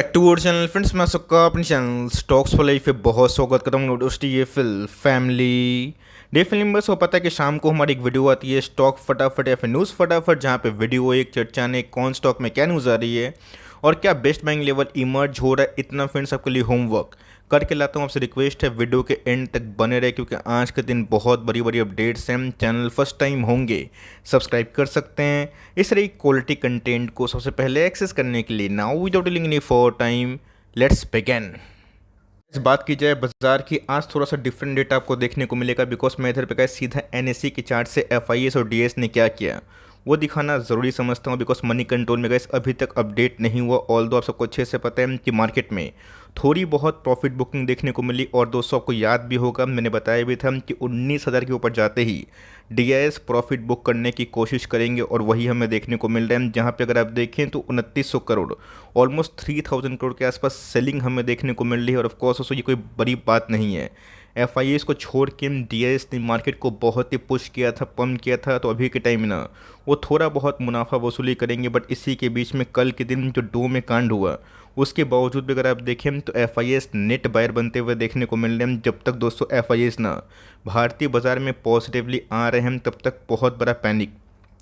Back to our channel friends, मैं सबका अपने चैनल स्टॉक्स फॉर लाइफ पे बहुत स्वागत करता हूँ। दोस्तों ये फिल फैमिली डे फिल्म बस हो पता है कि शाम को हमारी एक वीडियो आती है स्टॉक फटाफट या फिर न्यूज़ फटाफट, जहाँ पे वीडियो एक चर्चा ने कौन स्टॉक में क्या न्यूज़ आ रही है और क्या बेस्ट बाइंग लेवल इमर्ज हो रहा है। इतना फ्रेंड्स आपके लिए होमवर्क करके लाता हूँ। आपसे रिक्वेस्ट है वीडियो के एंड तक बने रहे, क्योंकि आज के दिन बहुत बड़ी बड़ी अपडेट्स हैं। चैनल फर्स्ट टाइम होंगे सब्सक्राइब कर सकते हैं इस तरह क्वालिटी कंटेंट को सबसे पहले एक्सेस करने के लिए। Now without delaying any for time, let's begin. इस बात की जाए बाजार की, आज थोड़ा सा डिफरेंट डेटा आपको देखने को मिलेगा, बिकॉज मैं इधर पे गया सीधा एनएससी की चार्ट से एफआईएस और डीएस ने क्या किया वो दिखाना ज़रूरी समझता हूँ, बिकॉज मनी कंट्रोल में गए अभी तक अपडेट नहीं हुआ। ऑल दो आप सबको अच्छे से पता है कि मार्केट में थोड़ी बहुत प्रॉफिट बुकिंग देखने को मिली, और दोस्तों आपको याद भी होगा मैंने बताया भी था कि 19,000 के ऊपर जाते ही डीआईएस प्रॉफिट बुक करने की कोशिश करेंगे, और वही हमें देखने को मिल रहा है। जहाँ पे अगर आप देखें तो 2900 करोड़, ऑलमोस्ट 3000 करोड़ के आसपास सेलिंग हमें देखने को मिल रही है। और ऑफकोर्स दोस्तों ये कोई बड़ी बात नहीं है। एफआईएस को छोड़ के डीआईएस ने मार्केट को बहुत ही पुश किया था, पंप किया था, तो अभी के टाइम ना वो थोड़ा बहुत मुनाफा वसूली करेंगे। बट इसी के बीच में कल के दिन जो डो में कांड हुआ, उसके बावजूद भी अगर आप देखें तो एफआईएस नेट बायर बनते हुए देखने को मिल रहे हैं। जब तक दोस्तों एफआईएस ना भारतीय बाजार में पॉजिटिवली आ रहे हैं, तब तक बहुत बड़ा पैनिक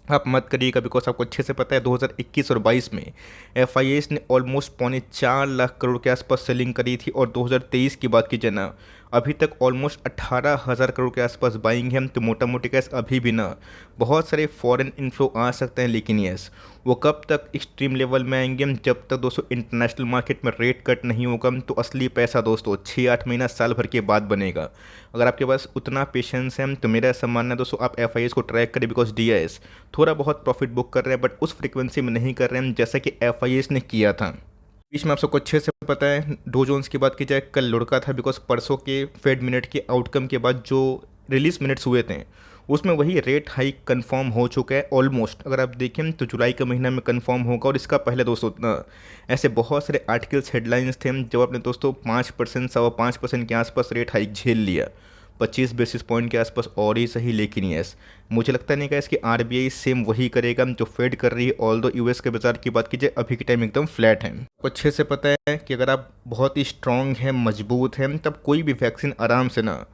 आप मत करिएगा, बिकॉज आपको अच्छे से पता है 2021 और 22 में एफआईएस ने ऑलमोस्ट 4.25 लाख करोड़ के आसपास सेलिंग करी थी, और 2023 की बात की जाए ना अभी तक ऑलमोस्ट 18,000 करोड़ के आसपास बाइंग है। तो मोटा मोटी कैस अभी भी ना बहुत सारे फॉरेन इन्फ्लो आ सकते हैं, लेकिन यस वो कब तक एक्सट्रीम लेवल में आएंगे, जब तक दोस्तों इंटरनेशनल मार्केट में रेट कट नहीं होगा। तो असली पैसा दोस्तों 6-8 महीना साल भर के बाद बनेगा। अगर आपके पास उतना पेशेंस है तो मेरा ऐसा मानना है दोस्तों आप एफआईएस को ट्रैक करें, बिकॉज डीआईएस थोड़ा बहुत प्रॉफिट बुक कर रहे हैं, बट उस फ्रीक्वेंसी में नहीं कर रहे हैं जैसा कि एफआईएस ने किया था। बीच में आप सबको अच्छे से पता है डो जोन्स की बात की जाए कल लुढ़का था, बिकॉज परसों के फेड मिनट के आउटकम के बाद जो रिलीज मिनट्स हुए थे उसमें वही रेट हाइक कंफर्म हो चुका है ऑलमोस्ट। अगर आप देखें तो जुलाई का महीना में कंफर्म होगा, और इसका पहले दोस्तों ऐसे बहुत सारे आर्टिकल्स हेडलाइंस थे जब आपने दोस्तों 5% 5.25% के आसपास रेट हाइक झेल लिया, 25 बेसिस पॉइंट के आसपास और ही सही। लेकिन यस मुझे लगता नहीं कि इसकी आरबीआई सेम वही करेगा जो फेड कर रही है। ऑल दो यूएस के बाजार की बात कीजिए अभी के टाइम एकदम फ्लैट है। आपको अच्छे से पता है कि अगर आप बहुत ही स्ट्रांग हैं, मजबूत हैं, तब कोई भी वैक्सीन आराम से ना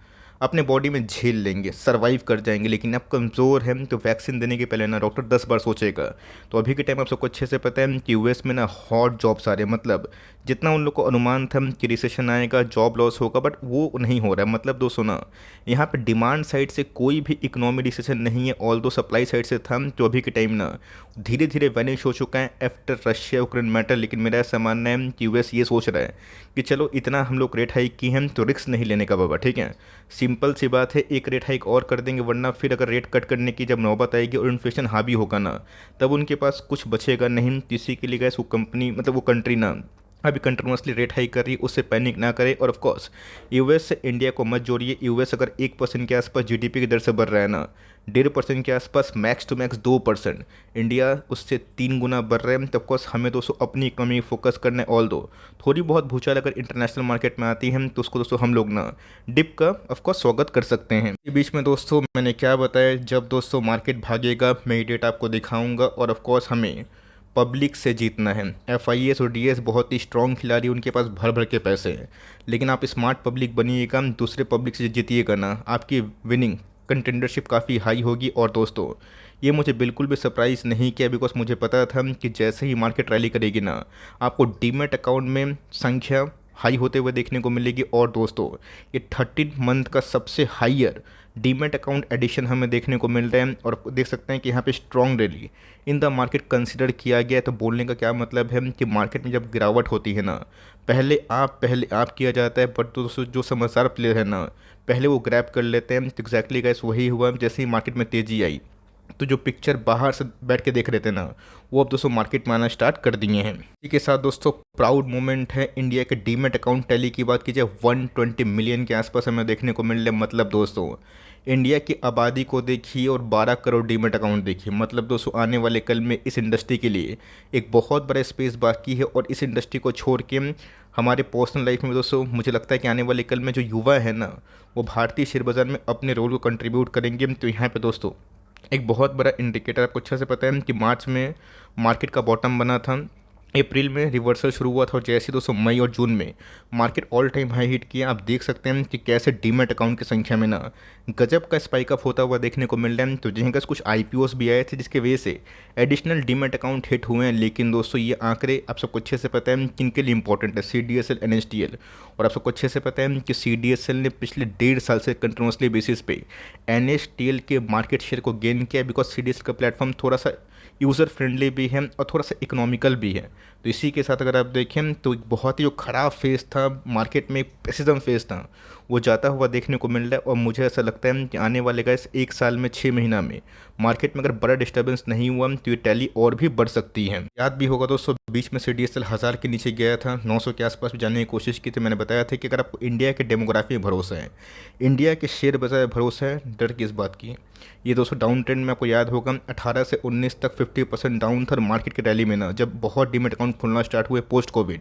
अपने बॉडी में झेल लेंगे, सर्वाइव कर जाएंगे। लेकिन आप कमज़ोर हैं तो वैक्सीन देने के पहले ना डॉक्टर 10 बार सोचेगा। तो अभी के टाइम आप सबको अच्छे से पता है कि यूएस में ना हॉट जॉब्स आ रहे हैं, मतलब जितना उन लोग को अनुमान था कि रिसेशन आएगा, जॉब लॉस होगा, बट वो नहीं हो रहा है। मतलब दोस्तों ना यहाँ पे डिमांड साइड से कोई भी इकोनॉमी रिसेशन नहीं है, ऑल दो सप्लाई साइड से था जो अभी के टाइम ना धीरे धीरे वैनिश हो चुका है आफ्टर रशिया यूक्रेन मैटर। लेकिन मेरा ऐसा मानना है कि यूएस ये सोच रहा है कि चलो इतना हम लोग रेट हाइक की हैं तो रिस्क नहीं लेने का बाबा, ठीक है। सिंपल सी बात है, एक रेट हाइक और कर देंगे, वरना फिर अगर रेट कट करने की जब नौबत आएगी और इन्फ्लेशन हावी होगा ना, तब उनके पास कुछ बचेगा नहीं। किसी के लिए गैस वो कंपनी मतलब वो कंट्री ना अभी कंटिन्यूसली रेट हाइक कर रही है, उससे पैनिक ना करे। और ऑफ कोर्स यूएस से इंडिया को मत जोड़िए। यूएस अगर 1% के आसपास जीडीपी की दर से बढ़ रहा है ना, 1.5% के आसपास, मैक्स टू मैक्स 2%, इंडिया उससे 3 गुना बढ़ रहा है। तो ऑफकोर्स हमें दोस्तों अपनी इकोनॉमी फोकस करना है। ऑल दो थोड़ी बहुत भूचाल अगर इंटरनेशनल मार्केट में आती है तो उसको दोस्तों हम लोग ना डिप का ऑफकोर्स स्वागत कर सकते हैं। इस बीच में दोस्तों मैंने क्या बताया, जब दोस्तों मार्केट भागेगा मैं ये डेट आपको दिखाऊंगा, और ऑफकोर्स हमें पब्लिक से जीतना है। एफआईएस और डीएस बहुत ही स्ट्रॉन्ग खिलाड़ी, उनके पास भर भर के पैसे हैं, लेकिन आप स्मार्ट पब्लिक बनिएगा, दूसरे पब्लिक से जीतिएगा ना, आपकी विनिंग कंटेंडरशिप काफ़ी हाई होगी। और दोस्तों ये मुझे बिल्कुल भी सरप्राइज़ नहीं किया, बिकॉज मुझे पता था कि जैसे ही मार्केट रैली करेगी ना आपको डीमेट अकाउंट में संख्या हाई होते हुए देखने को मिलेगी। और दोस्तों ये 13 मंथ का सबसे हाइयर डीमेट अकाउंट एडिशन हमें देखने को मिल रहा है, और देख सकते हैं कि यहाँ पे strong rally in the market consider किया गया है। तो बोलने का क्या मतलब है कि मार्केट में जब गिरावट होती है ना, पहले आप किया जाता है, बट दोस्तों जो समझदार प्लेयर है ना पहले वो ग्रैब कर लेते हैं। तो एग्जैक्टली गाइस वही हुआ, जैसे ही मार्केट में तेज़ी आई तो जो पिक्चर बाहर से बैठ के देख रहे थे ना वो अब दोस्तों मार्केट में आना स्टार्ट कर दिए हैं। इसी के साथ दोस्तों प्राउड मोमेंट है इंडिया के डीमेट अकाउंट टैली की बात कीजिए 120 मिलियन के आसपास हमें देखने को मिल रहे हैं। मतलब दोस्तों इंडिया की आबादी को देखिए और 12 करोड़ डीमेट अकाउंट देखिए। मतलब दोस्तों आने वाले कल में इस इंडस्ट्री के लिए एक बहुत बड़ा स्पेस बाकी है, और इस इंडस्ट्री को छोड़ के हमारे पर्सनल लाइफ में दोस्तों मुझे लगता है कि आने वाले कल में जो युवा है ना वो भारतीय शेयर बाजार में अपने रोल को कंट्रीब्यूट करेंगे। तो यहाँ पे दोस्तों एक बहुत बड़ा इंडिकेटर आपको अच्छा से पता है कि मार्च में मार्केट का बॉटम बना था, अप्रैल में रिवर्सल शुरू हुआ था और जैसे दोस्तों मई और जून में market all time high hit किया। आप देख सकते हैं कि कैसे डीमैट अकाउंट की संख्या में ना गजब का स्पाइक अप होता हुआ देखने को मिल रहा है। तो जिनके कुछ आईपीओस भी आए थे जिसके वजह से एडिशनल डीमैट अकाउंट हिट हुए हैं। लेकिन दोस्तों ये आंकड़े आप सबको अच्छे से पता है किनके लिए इंपॉर्टेंट है, सीडीएसएल एनएसडीएल। और आप सबको अच्छे से पता है कि सीडीएसएल ने पिछले 1.5 साल से कंटिन्यूसली बेसिस पे एनएसडीएल के मार्केट शेयर को गेन किया, बिकॉज सीडीएसएल का प्लेटफॉर्म थोड़ा सा यूज़र फ्रेंडली भी है और थोड़ा सा इकोनॉमिकल भी है। तो इसी के साथ अगर आप देखें तो एक बहुत ही जो ख़राब फेज़ था मार्केट में, एक पेसिज्म फेज़ था, वो जाता हुआ देखने को मिल रहा है। और मुझे ऐसा लगता है कि आने वाले इस 1 साल में 6 महीना में मार्केट में अगर बड़ा डिस्टर्बेंस नहीं हुआ तो ये टैली और भी बढ़ सकती है। याद भी होगा दोस्तों बीच में सीडीएसएल 1000 के नीचे गया था, 900 के आसपास भी जाने की कोशिश की थी। मैंने बताया था कि अगर आपको इंडिया के डेमोग्राफी में भरोसा है, इंडिया के शेयर बाजार में भरोसा है, डर किस बात की। ये दोस्तों डाउन ट्रेंड में आपको याद होगा 18 से 19 तक 50% डाउन था। मार्केट की रैली में ना जब बहुत डीमैट अकाउंट खुलना स्टार्ट हुए पोस्ट कोविड,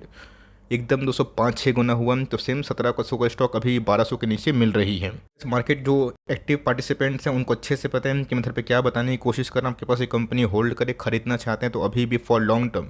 एकदम 205-6 गुना हुआ। तो सेम 1700 का स्टॉक अभी 1200 के नीचे मिल रही है। इस मार्केट जो एक्टिव पार्टिसिपेंट्स हैं उनको अच्छे से पता है कि मतलब पे क्या बताने की कोशिश कर रहा हूँ। आपके पास एक कंपनी होल्ड करे, खरीदना चाहते हैं तो अभी भी फॉर लॉन्ग टर्म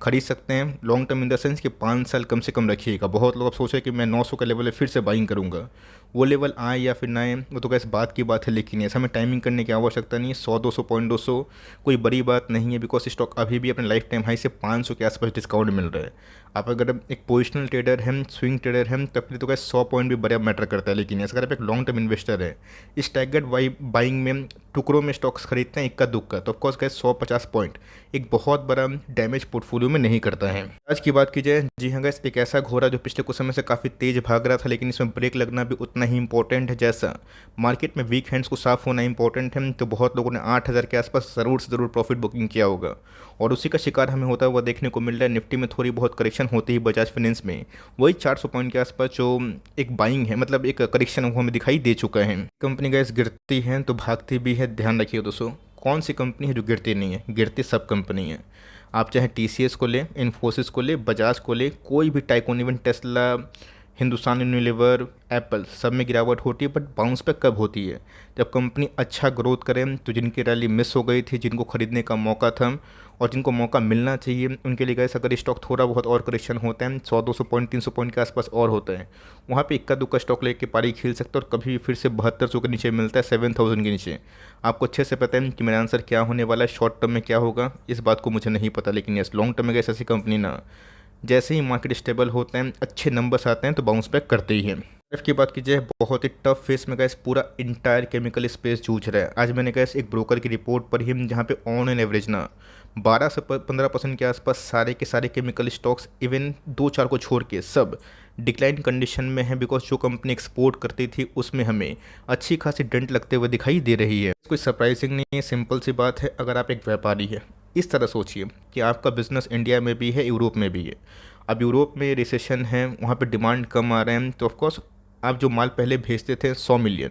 खरीद सकते हैं। Long term in the sense कि 5 साल कम से कम रखिएगा। बहुत लोग अब सोचे कि मैं 900 का लेवल है फिर से बाइंग करूँगा, वो लेवल आए या फिर ना आए वो तो कैसे बात की बात है। लेकिन ऐसा में टाइमिंग करने की आवश्यकता नहीं है। 100-200 पॉइंट 200 कोई बड़ी बात नहीं है, बिकॉज स्टॉक अभी भी अपने लाइफ टाइम हाई से 500 के आसपास डिस्काउंट मिल रहा है। आप अगर एक पोजिशनल ट्रेडर हैं, स्विंग ट्रेडर हैं, तब फिर तो क्या 100 पॉइंट भी बड़ा मैटर करता है। लेकिन अगर आप एक लॉन्ग टर्म इन्वेस्टर है, स्टैगर्ड बाइंग में टुकड़ों में स्टॉक्स खरीदते हैं इक्का दुक्का, तो ऑफकोर्स गैस 150 पॉइंट एक बहुत बड़ा डैमेज पोर्टफोलियो में नहीं करता है। आज की बात की जाए, जी हाँ गैस, एक ऐसा घोड़ा जो पिछले कुछ समय से काफ़ी तेज भाग रहा था, लेकिन इसमें ब्रेक लगना भी उतना ही इंपॉर्टेंट है जैसा मार्केट में वीक हैंड्स को साफ होना इंपॉर्टेंट है। तो बहुत लोगों ने 8000 के आसपास ज़रूर से ज़रूर प्रॉफिट बुकिंग किया होगा और उसी का शिकार हमें होता हुआ देखने को मिल रहा है। निफ्टी में थोड़ी बहुत करेक्शन होती ही बजाज फाइनेंस में वही 400 पॉइंट के आसपास जो एक बाइंग है, मतलब एक करेक्शन वो हमें दिखाई दे चुका है। कंपनी गैस गिरती है तो भागती भी है, ध्यान रखिए दोस्तों। कौन सी कंपनी है जो गिरती नहीं है? गिरती सब कंपनी है। आप चाहे टीसीएस को ले, इन्फोसिस को ले, बजाज को ले, कोई भी tycoon, even Tesla, Hindustan Unilever, Apple, सब में गिरावट होती है। बट बाउंस बैक कब होती है? जब कंपनी अच्छा ग्रोथ करें। तो जिनकी रैली मिस हो गई थी, जिनको खरीदने का मौका था और जिनको मौका मिलना चाहिए, उनके लिए गैस अगर स्टॉक थोड़ा बहुत और करेक्शन होता है, 100-200 पॉइंट 300 पॉइंट के आसपास और होता है, वहाँ पे इक्का दुक्का स्टॉक लेके पारी खेल सकते हैं और कभी फिर से 7200 के नीचे मिलता है, 7000 के नीचे। आपको अच्छे से पता है कि मेरा आंसर क्या होने वाला है, शॉर्ट टर्म में क्या होगा इस बात को मुझे नहीं पता। लेकिन यस, लॉन्ग टर्म में गैस ऐसी कंपनी ना जैसे ही मार्केट स्टेबल होते हैं, अच्छे नंबर्स आते हैं तो बाउंस बैक करते ही हैं। एफ की बात की जाए, बहुत ही टफ फेस में गैस पूरा इंटायर केमिकल स्पेस जूझ रहा है। आज मैंने गैस एक ब्रोकर की रिपोर्ट पर ही जहाँ पे ऑन एन एवरेज ना 12 से 15% के आसपास सारे के सारे केमिकल स्टॉक्स, इवन 2-4 को छोड़ के सब डिक्लाइन कंडीशन में है। बिकॉज जो कंपनी एक्सपोर्ट करती थी उसमें हमें अच्छी खासी डेंट लगते हुए दिखाई दे रही है। कोई सरप्राइजिंग नहीं है, सिंपल सी बात है। अगर आप एक व्यापारी है, इस तरह सोचिए कि आपका बिजनेस इंडिया में भी है, यूरोप में भी है। अब यूरोप में रिसेशन है, वहाँ पे डिमांड कम आ रहे हैं, तो ऑफकोर्स आप जो माल पहले भेजते थे 100 मिलियन,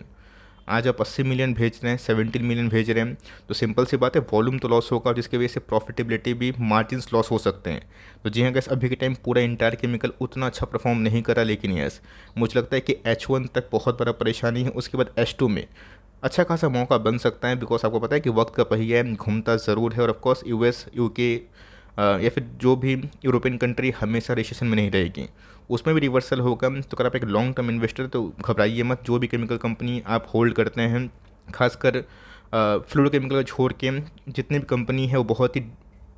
आज आप 80 मिलियन भेज रहे हैं, 17 मिलियन भेज रहे हैं। तो सिंपल सी बात है, वॉल्यूम तो लॉस होगा, जिसकी वजह से प्रॉफिटेबिलिटी भी, मार्जिन्स लॉस हो सकते हैं। तो जी हाँ गैस, अभी के टाइम पूरा इंटायर केमिकल उतना अच्छा परफॉर्म नहीं करा। लेकिन यस, मुझे लगता है कि H1 तक बहुत बड़ा परेशानी है, उसके बाद H2 में अच्छा खासा मौका बन सकता है। बिकॉज आपको पता है कि वक्त का पहिया है, घूमता ज़रूर है। और ऑफकोर्स यूएस, यूके या फिर जो भी यूरोपियन कंट्री हमेशा रिसेशन में नहीं रहेगी, उसमें भी रिवर्सल होगा। तो अगर आप एक लॉन्ग टर्म इन्वेस्टर तो घबराइए मत। जो भी केमिकल कंपनी आप होल्ड करते हैं, खासकर फ्लूरोकेमिकल छोड़ के जितनी भी कंपनी है वो बहुत ही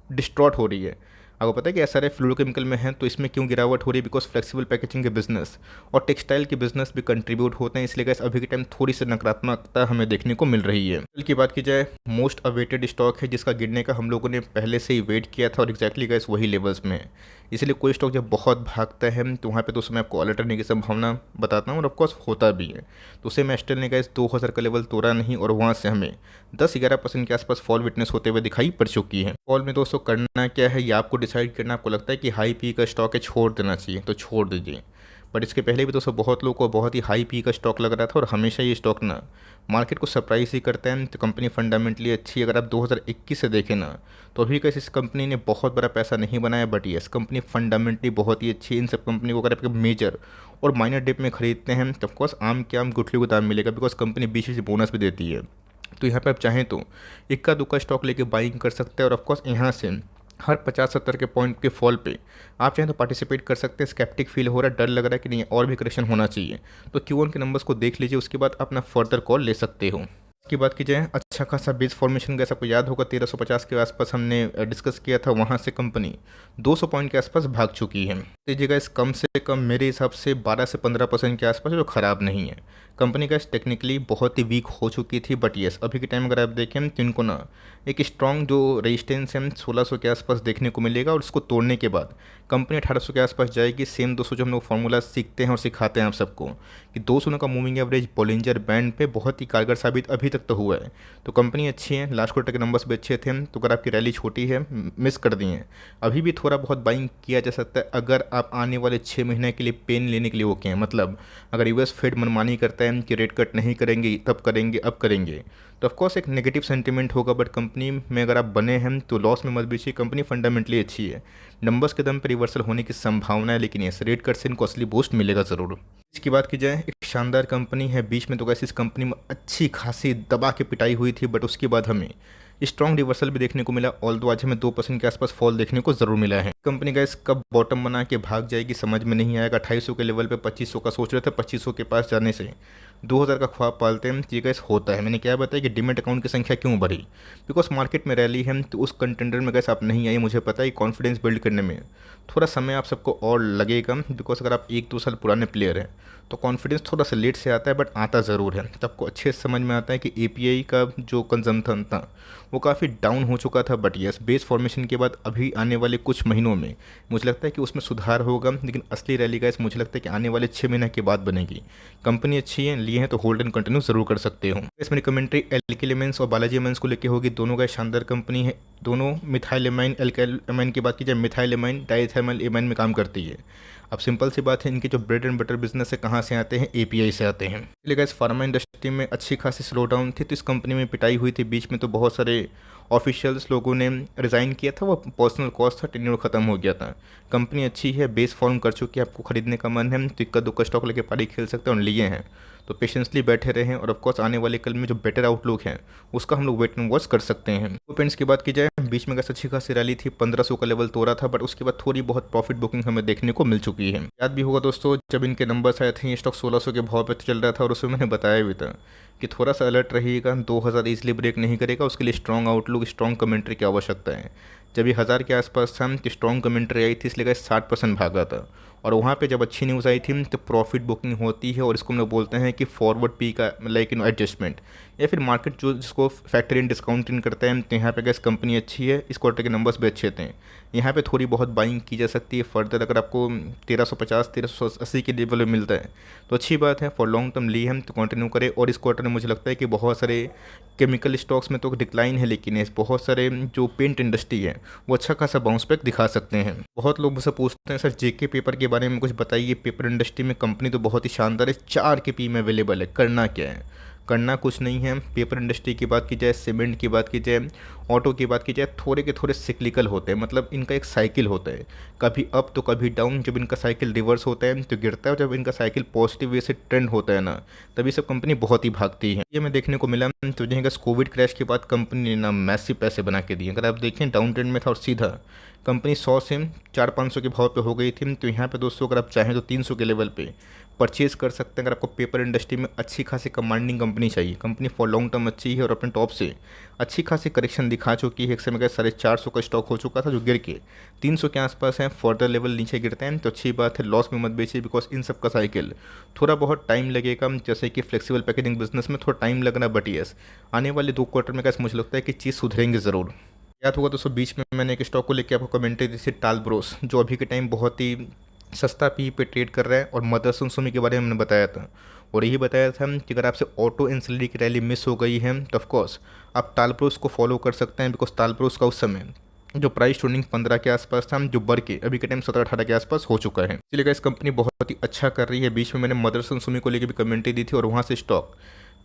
डिस्ट्रॉट हो रही है। आपको पता है कि एसआरए फ्लूरोकेमिकल में है, तो इसमें क्यों गिरावट हो रही है? बिकॉज फ्लेक्सिबल पैकेजिंग के बिजनेस और टेक्सटाइल के बिजनेस भी कंट्रीब्यूट होते हैं, इसलिए गैस अभी के टाइम थोड़ी सी नकारात्मकता हमें देखने को मिल रही है। कल की बात की जाए, मोस्ट अवेटेड स्टॉक है जिसका गिरने का हम लोगों ने पहले से ही वेट किया था और एग्जैक्टली गैस वही लेवल्स में है। इसलिए कोई स्टॉक जब बहुत भागता है तो वहाँ पे दोस्तों मैं आपको अलर्ट रहने की संभावना बताता हूँ और ऑफकोर्स होता भी है। तो उसे मैं स्टिल ने गैस 2000 का लेवल तोड़ा नहीं और वहाँ से हमें 10-11% के आसपास फॉल विटनेस होते हुए दिखाई पड़ चुकी है। फॉल में दोस्तों करना क्या है, ये आपको डिसाइड करना। आपको लगता है कि हाई पी का स्टॉक है, छोड़ देना चाहिए तो छोड़ दीजिए। बट इसके पहले भी दोस्तों बहुत लोगों को बहुत ही हाई पी का स्टॉक लग रहा था और हमेशा ये स्टॉक ना मार्केट को सरप्राइज ही करता है। तो कंपनी फंडामेंटली अच्छी है। अगर आप 2021 से देखें ना, तो अभी कैसे इस कंपनी ने बहुत बड़ा पैसा नहीं बनाया, बट यस कंपनी फंडामेंटली बहुत ही अच्छी है। इन सब कंपनी को अगर आप मेजर और माइनर डिप में खरीदते हैं तो ऑफकोर्स आम के आम गुठली को दाम मिलेगा। Because company beach beach bonus भी देती है। तो यहाँ पे आप चाहें तो इक्का दुक्का स्टॉक लेके बाइंग कर सकते हैं और ऑफकोर्स यहाँ से हर 50-70 के पॉइंट के फॉल पे आप चाहें तो पार्टिसिपेट कर सकते हैं। स्केप्टिक फील हो रहा है, डर लग रहा है कि नहीं और भी करेक्शन होना चाहिए, तो Q1 के नंबर्स को देख लीजिए, उसके बाद अपना फर्दर कॉल ले सकते हो। की बात की जाए, अच्छा खासा बेस फॉर्मेशन का आपको याद होगा 1350 के आसपास हमने डिस्कस किया था, वहाँ से कंपनी 200 पॉइंट के आसपास भाग चुकी है। लीजिएगा इस कम से कम मेरे हिसाब से 12 से 15% के आसपास, जो ख़राब नहीं है। कंपनी का टेक्निकली बहुत ही वीक हो चुकी थी, बट येस अभी के टाइम अगर आप देखें तो इनको ना एक स्ट्रॉन्ग जो रेजिस्टेंस है 1600 के आसपास देखने को मिलेगा, और उसको तोड़ने के बाद कंपनी 1800 के आसपास जाएगी। सेम दोस्तों जो हम लोग फार्मूला सीखते हैं और सिखाते हैं आप सबको कि 200 का मूविंग एवरेज बॉलिंजर बैंड पे बहुत ही कारगर साबित अभी तक तो हुआ है। तो कंपनी अच्छी है, लास्ट क्वार्टर के नंबर्स भी अच्छे थे, तो अगर आपकी रैली छोटी है, मिस कर दी है, अभी भी थोड़ा बहुत बाइंग किया जा सकता है अगर आप आने वाले 6 महीने के लिए पेन लेने के लिए ओके हैं। मतलब अगर यूएस फेड मनमानी करता है कि रेट कट नहीं करेंगे, तब करेंगे, अब करेंगे, तो ऑफकोर्स एक नेगेटिव सेंटीमेंट होगा, बट कंपनी में अगर आप बने हैं तो लॉस में मत बीजिए। कंपनी फंडामेंटली अच्छी है, नंबर्स के दम पर रिवर्सल होने की संभावना है, लेकिन ये रेट कट से इनको असली बूस्ट मिलेगा ज़रूर। इसकी बात की जाए, एक शानदार कंपनी है, बीच में तो कैसे इस कंपनी में अच्छी खासी दबा के पिटाई हुई थी, बट उसके बाद हमें स्ट्रॉन्ग रिवर्सल भी देखने को मिला। ऑल दो आज हमें 2% के आसपास फॉल देखने को जरूर मिला है। कंपनी का इस कब बॉटम बना के भाग जाएगी समझ में नहीं आएगा। 2800 के लेवल पे 2500 का सोच रहे थे, 2500 के पास जाने से 2000 का ख्वाब पालते हैं, ये गैस होता है। मैंने क्या बताया कि डिमेट अकाउंट की संख्या क्यों बढ़ी, बिकॉज मार्केट में रैली है, तो उस कंटेंडर में गैस आप नहीं आई। मुझे पता है कॉन्फिडेंस बिल्ड करने में थोड़ा समय आप सबको और लगेगा, बिकॉज अगर आप 1-2 साल पुराने प्लेयर हैं तो कॉन्फिडेंस थोड़ा सा लेट से आता है, बट आता ज़रूर है। तो आपको अच्छे से समझ में आता है कि एपीआई का जो कंजम्पशन था वो काफ़ी डाउन हो चुका था, बट यस बेस फॉर्मेशन के बाद अभी आने वाले कुछ महीनों में मुझे लगता है कि उसमें सुधार होगा। लेकिन असली रैली गाइस मुझे लगता है कि आने वाले 6 महीने के बाद बनेगी। कंपनी अच्छी है, लिए हैं तो होल्ड एंड कंटिन्यू जरूर कर सकते हो। इस मेरी कमेंट्री एल्किल एमाइन्स और बालाजी एमाइन्स को लेकर होगी। दोनों का शानदार कंपनी है, दोनों मिथाइल एमाइन एल्काइल एमाइन की बात की जाए, मिथाइल एमाइन डाइथाइल एमाइन में काम करती है। अब सिंपल सी बात है, इनके जो ब्रेड एंड बटर बिजनेस है कहाँ से आते हैं, एपीआई से आते हैं। इसलिए गाइस फार्मा इंडस्ट्री में अच्छी खासी स्लो डाउन थी, तो इस कंपनी में पिटाई हुई थी। बीच में तो बहुत सारे ऑफिशियल्स लोगों ने रिज़ाइन किया था, वो पर्सनल कॉस्ट था, टेन्योर खत्म हो गया था। कंपनी अच्छी है, बेस फॉर्म कर चुकी है, आपको खरीदने का मन है तो इक्का दुक्का स्टॉक लेके पारी खेल सकते हैं, और लिए हैं तो पेशेंसली बैठे रहें। और ऑफकोर्स आने वाले कल में जो बेटर आउटलुक है उसका हम लोग वेट एंड वॉच कर सकते हैं। पेंट्स की बात की जाए, बीच में अच्छी खासी रैली थी, 1500 का लेवल तोड़ा था, बट उसके बाद थोड़ी बहुत प्रॉफिट बुकिंग हमें देखने को मिल चुकी है। याद भी होगा दोस्तों, जब इनके नंबर्स आए थे स्टॉक 1600 के भाव पे चल रहा था, और उसमें मैंने बताया भी था कि थोड़ा सा अलर्ट रहिएगा, 2000 इजीली ब्रेक नहीं करेगा, उसके लिए स्ट्रॉन्ग आउटलुक, स्ट्रॉन्ग कमेंट्री की आवश्यकता है। जब ये 1000 के आसपास था तो स्ट्रॉन्ग कमेंट्री आई थी, इसलिए 60% भागा था। और वहाँ पे जब अच्छी न्यूज़ आई थी तो प्रॉफिट बुकिंग होती है, और इसको हम लोग बोलते हैं कि फॉरवर्ड पी का लाइक एडजस्टमेंट, या फिर मार्केट जो जिसको फैक्टर इन डिस्काउंट इन करता है। तो यहाँ पे गैस कंपनी अच्छी है, इस क्वार्टर के नंबर्स भी अच्छे थे, यहाँ पे थोड़ी बहुत बाइंग की जा सकती है। फर्दर अगर आपको 1350 1380 के लेवल में मिलता है तो अच्छी बात है, फॉर लॉन्ग टर्म ली हम तो कंटिन्यू करें। और इस क्वार्टर में मुझे लगता है कि बहुत सारे केमिकल स्टॉक्स में तो डिक्लाइन है, लेकिन बहुत सारे जो पेंट इंडस्ट्री है वो अच्छा खासा बाउंस बैक दिखा सकते हैं। बहुत लोग मुझसे पूछते हैं सर जेके पेपर के बारे में कुछ बताइए, पेपर इंडस्ट्री में कंपनी तो बहुत ही शानदार है, 4 के पी में अवेलेबल है, करना क्या है? करना कुछ नहीं है। पेपर इंडस्ट्री की बात की जाए, सीमेंट की बात की जाए, ऑटो की बात की जाए, थोड़े के थोड़े सिक्लिकल होते हैं, मतलब इनका एक साइकिल होता है, कभी अप तो कभी डाउन। जब इनका साइकिल रिवर्स होता है तो गिरता है, और जब इनका साइकिल पॉजिटिव वे से ट्रेंड होता है ना, तभी सब कंपनी बहुत ही भागती है। ये मैं देखने को मिला। तो जहाँ कोविड क्रैश के बाद कंपनी ने ना मैसिव पैसे बना के दिए। अगर आप देखें डाउन ट्रेंड में था और सीधा कंपनी 100 से 400-500 के भाव पे हो गई थी। तो यहाँ पे दोस्तों अगर आप चाहें तो 300 के लेवल पे परचेज़ कर सकते हैं। अगर आपको पेपर इंडस्ट्री में अच्छी खासी कमांडिंग कंपनी चाहिए, कंपनी फॉर लॉन्ग टर्म अच्छी है और अपने टॉप से अच्छी खासी करेक्शन दिखा चुकी है। एक समय 450 का स्टॉक हो चुका था जो गिर के 300 के आसपास है, फर्दर लेवल नीचे गिरते हैं तो अच्छी बात है, लॉस में मत बेचिए, बिकॉज इन सब का साइकिल थोड़ा बहुत टाइम लगेगा। जैसे कि फ्लेक्सिबल पैकेजिंग बिजनेस में थोड़ा टाइम लगना, बट यस आने वाले 2 क्वार्टर में कैसे मुझे लगता है कि चीज़ सुधरेंगे ज़रूर। याद होगा दोस्तों बीच में मैंने एक स्टॉक को लेकर आपको कमेंट्री दी थी, टालब्रोस, जो अभी के टाइम बहुत ही सस्ता पी पे ट्रेड कर रहा है, और मदरसन सुमी के बारे में हमने बताया था, और यही बताया था कि अगर आपसे ऑटो एंसिलरी की रैली मिस हो गई है तो ऑफकोर्स आप टालब्रोस को फॉलो कर सकते हैं, बिकॉज टालब्रोस का उस समय जो प्राइस ट्रेंडिंग 15 के आसपास था, जो बढ़ के अभी के टाइम 17-18 के आसपास हो चुका है। इसलिए इस कंपनी बहुत ही अच्छा कर रही है। बीच में मैंने मदरसन सुमी को लेकर भी कमेंट्री दी थी, और वहाँ से स्टॉक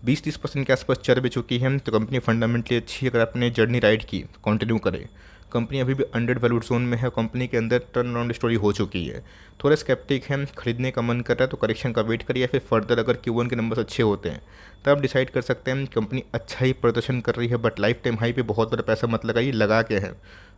20-30% के आसपास चढ़ भी चुकी है। तो कंपनी फंडामेंटली अच्छी है, अगर आपने जर्नी राइड की कंटिन्यू करें। कंपनी अभी भी अंडर वैल्यूड जोन में है, कंपनी के अंदर टर्न अराउंड स्टोरी हो चुकी है। थोड़ा स्केप्टिक है, खरीदने का मन कर रहा है तो करेक्शन का वेट करिए, या फिर फर्दर अगर Q1 के नंबर्स अच्छे होते हैं तब डिसाइड कर सकते हैं कंपनी अच्छा ही प्रदर्शन कर रही है। बट लाइफ टाइम हाई पे बहुत बड़ा पैसा मत लगाइए, लगा के है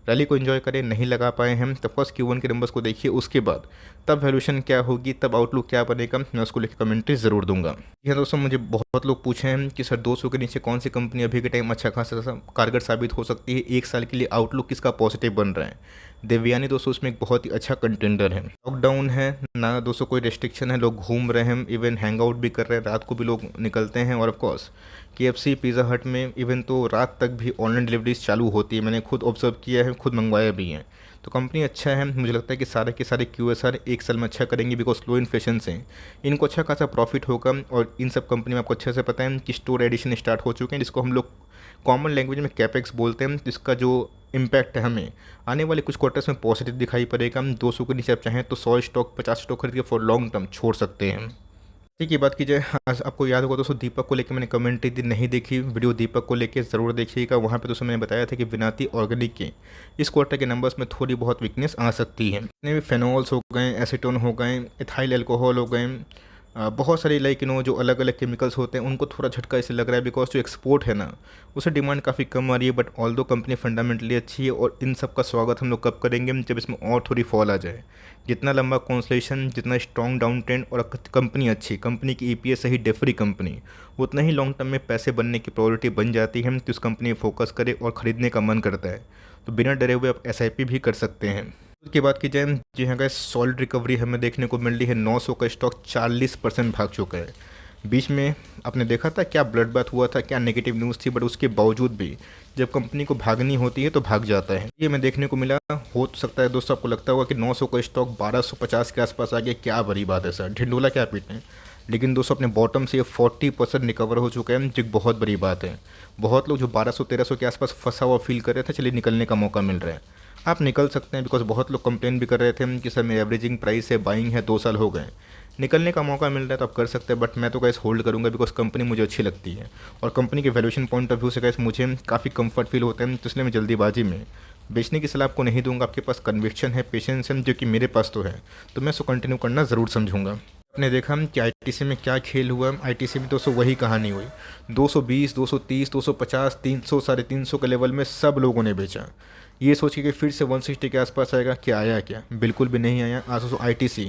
रैली को एंजॉय करें, नहीं लगा पाए हम तब फर्स्ट Q1 के नंबर्स को देखिए, उसके बाद तब वैल्यूएशन क्या होगी, तब आउटलुक क्या बनेगा, मैं उसको लेकर कमेंट्री ज़रूर दूंगा। यह दोस्तों मुझे बहुत लोग पूछे हैं कि सर 200 के नीचे कौन सी कंपनी अभी के टाइम अच्छा खासा कारगर साबित हो सकती है, 1 साल के लिए आउटलुक किसका पॉजिटिव बन रहा है। देवयानी दोस्तों उसमें एक बहुत ही अच्छा कंटेंडर है। लॉकडाउन है ना दोस्तों, कोई रेस्ट्रिक्शन है, लोग घूम रहे हैं, इवन हैंग आउट भी कर रहे हैं, रात को भी लोग निकलते हैं। और ऑफ कोर्स KFC पिज़्ज़ा हट में इवन तो रात तक भी ऑनलाइन डिलीवरीज चालू होती है, मैंने खुद ऑब्जर्व किया है, खुद मंगवाया भी है। तो कंपनी अच्छा है, मुझे लगता है कि सारे के सारे QSR 1 साल में अच्छा करेंगे, बिकॉज लो इन्फ्लेशन से इनको अच्छा खासा प्रॉफिट होगा। और इन सब कंपनी में आपको अच्छे से पता है कि स्टोर एडिशन स्टार्ट हो चुके हैं, जिसको हम लोग कॉमन लैंग्वेज में कैपेक्स बोलते हैं, जिसका जो इम्पैक्ट है हमें आने वाले कुछ क्वार्टर्स में पॉजिटिव दिखाई पड़ेगा। 200 के नीचे आप चाहें तो 100 स्टॉक 50 स्टॉक खरीद के फॉर लॉन्ग टर्म छोड़ सकते हैं। ठीक है, बात की जाए, आज आपको याद होगा दोस्तों दीपक को लेकर मैंने कमेंट्री दी, नहीं देखी वीडियो दीपक को लेकर ज़रूर देखिएगा। वहाँ पे दोस्तों मैंने बताया था कि विनाती ऑर्गेनिक के इस क्वार्टर के नंबर्स में थोड़ी बहुत वीकनेस आ सकती है। जितने भी फेनॉल्स हो गए, एसीटोन हो गए, इथाइल अल्कोहल हो गए, बहुत सारे लाइक जो अलग अलग केमिकल्स होते हैं उनको थोड़ा झटका इससे लग रहा है, बिकॉज जो एक्सपोर्ट है ना उसे डिमांड काफ़ी कम आ रही है। बट ऑल दो कंपनी फंडामेंटली अच्छी है और इन सब का स्वागत हम लोग कब करेंगे, जब इसमें और थोड़ी फॉल आ जाए। जितना लंबा कॉन्सलेशन, जितना स्ट्रॉन्ग डाउन ट्रेंड और कंपनी अच्छी, कंपनी की EPS सही, डेफरी कंपनी, उतना ही लॉन्ग टर्म में पैसे बनने की प्रोबेबिलिटी बन जाती है। तो उस कंपनी में फोकस करे और ख़रीदने का मन करता है तो बिना डरे हुए आप SIP भी कर सकते हैं। उसके बाद की जाए, जी हाँ गाइस, सॉलिड रिकवरी हमें देखने को मिल रही है। 900 का स्टॉक 40% भाग चुका है। बीच में आपने देखा था क्या ब्लड बाथ हुआ था, क्या नेगेटिव न्यूज़ थी, बट उसके बावजूद भी जब कंपनी को भागनी होती है तो भाग जाता है। ये मैं देखने को मिला। हो तो सकता है दोस्तों आपको लगता होगा कि 900 का स्टॉक 1250 के आसपास आ गया, क्या बड़ी बात है सर, ढिंडोला क्या पीटे हैं। लेकिन दोस्तों अपने बॉटम से ये 40% रिकवर हो चुका है, जो बहुत बड़ी बात है। बहुत लोग जो 1200-1300 के आसपास फंसा हुआ फील कर रहे थे, चलिए निकलने का मौका मिल रहा है, आप निकल सकते हैं। बिकॉज बहुत लोग कंप्लेन भी कर रहे थे कि सर मेरी एवरेजिंग प्राइस है, बाइंग है, 2 साल हो गए, निकलने का मौका मिल रहा है तो आप कर सकते हैं। बट मैं तो गैस होल्ड करूंगा, बिकॉज कंपनी मुझे अच्छी लगती है और कंपनी के वैल्यूएशन पॉइंट ऑफ व्यू से गैस मुझे काफ़ी कंफर्ट फील होता है। तो इसलिए मैं जल्दीबाजी में बेचने की सलाह आपको नहीं दूंगा। आपके पास कन्विक्शन है, पेशेंस है, जो कि मेरे पास तो है, तो मैं इसको कंटिन्यू करना ज़रूर समझूंगा। आपने देखा कि ITC में क्या खेल हुआ। ITC में दोस्तों वही कहानी हुई, 220, 230, 250, 300, 350 के लेवल में सब लोगों ने बेचा, ये सोच के कि फिर से 160 के आसपास आएगा। क्या आया, क्या बिल्कुल भी नहीं आया। आज दोस्तों ITC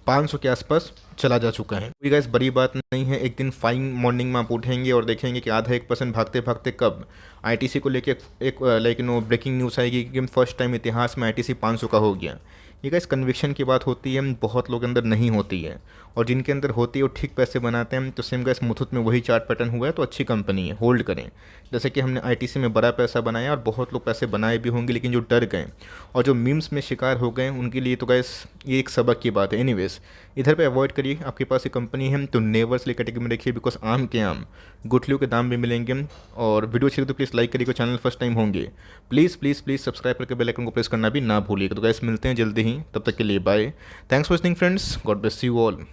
500 के आसपास चला जा चुका है। कोई गाइस बड़ी बात नहीं है, एक दिन फाइन मॉर्निंग में आप उठेंगे और देखेंगे कि आधा 1% भागते भागते कब ITC को लेके एक लाइक ब्रेकिंग न्यूज़ आएगी कि फर्स्ट टाइम इतिहास में ITC 500 का हो गया। ये गाइस कन्विक्शन की बात होती है, बहुत लोग अंदर नहीं होती है, और जिनके अंदर होती है वो ठीक पैसे बनाते हैं। तो सेम गाइस मुथूट में वही चार्ट पैटर्न हुआ है, तो अच्छी कंपनी है, होल्ड करें। जैसे कि हमने ITC में बड़ा पैसा बनाया और बहुत लोग पैसे बनाए भी होंगे, लेकिन जो डर गए और जो मीम्स में शिकार हो गए उनके लिए तो गाइस ये एक सबक की बात है। एनीवेज इधर पे अवॉइड करिए। आपके पास ये कंपनी है तो नेवर्स ले कैटेगरी में रखिए, बिकॉज आम के आम गुठलियों के दाम भी मिलेंगे। और वीडियो अच्छी लगे तो प्लीज़ लाइक करिएगा, चैनल फर्स्ट टाइम होंगे प्लीज़ प्लीज़ प्लीज़ सब्सक्राइब करके बेल आइकन को प्रेस करना भी ना भूलिएगा। तो गाइस मिलते हैं जल्दी ही, तब तक के लिए bye. Thanks for listening friends, God bless you all.